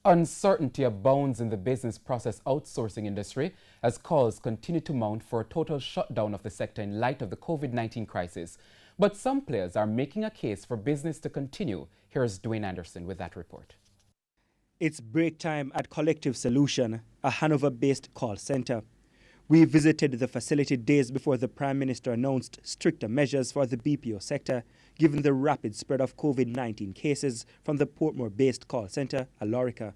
Uncertainty abounds in the business process outsourcing industry as calls continue to mount for a total shutdown of the sector in light of the COVID-19 crisis. But some players are making a case for business to continue. Here's Dwayne Anderson with that report. It's break time at Collective Solution, a Hanover-based call center. We visited the facility days before the Prime Minister announced stricter measures for the BPO sector, given the rapid spread of COVID-19 cases from the Portmore-based call center, Alorica.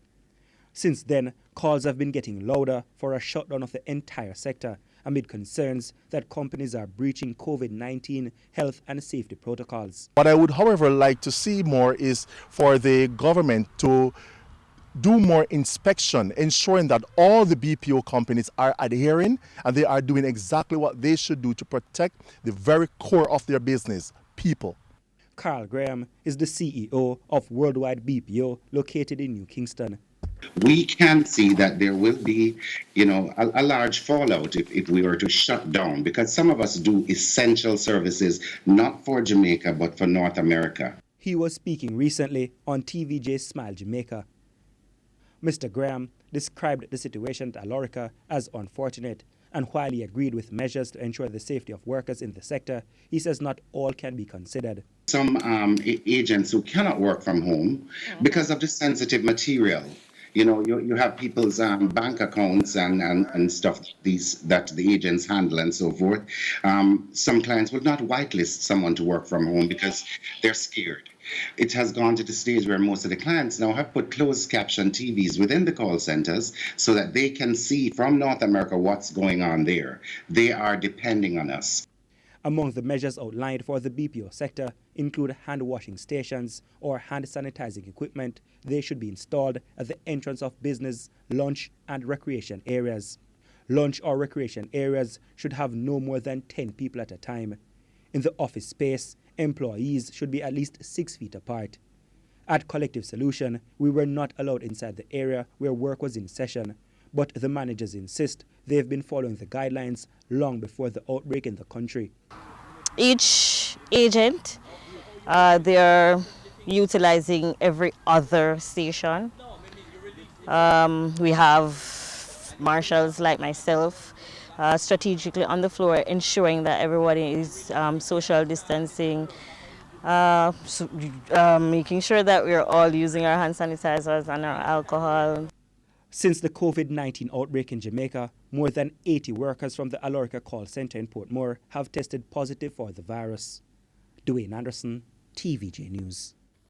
Since then, calls have been getting louder for a shutdown of the entire sector, amid concerns that companies are breaching COVID-19 health and safety protocols. What I would, however, like to see more is for the government to do more inspection, ensuring that all the BPO companies are adhering and they are doing exactly what they should do to protect the very core of their business, people. Carl Graham is the CEO of Worldwide BPO located in New Kingston. We can see that there will be, a large fallout if we were to shut down, because some of us do essential services, not for Jamaica, but for North America. He was speaking recently on TVJ Smile Jamaica. Mr. Graham described the situation at Alorica as unfortunate, and while he agreed with measures to ensure the safety of workers in the sector, he says not all can be considered. Some agents who cannot work from home because of the sensitive material. You have people's bank accounts and stuff that the agents handle and so forth. Some clients would not whitelist someone to work from home because they're scared. It has gone to the stage where most of the clients now have put closed caption TVs within the call centers so that they can see from North America what's going on there. They are depending on us. Among the measures outlined for the BPO sector include hand washing stations or hand sanitizing equipment. They should be installed at the entrance of business, lunch and recreation areas. Lunch or recreation areas should have no more than 10 people at a time. In the office space, employees should be at least 6 feet apart. At Collective Solution, we were not allowed inside the area where work was in session, but the managers insist they've been following the guidelines long before the outbreak in the country. Each agent, they're utilizing every other station. We have marshals like myself strategically on the floor, ensuring that everybody is social distancing, making sure that we're all using our hand sanitizers and our alcohol. Since the COVID-19 outbreak in Jamaica, more than 80 workers from the Alorica call center in Portmore have tested positive for the virus. Dwayne Anderson, TVJ News.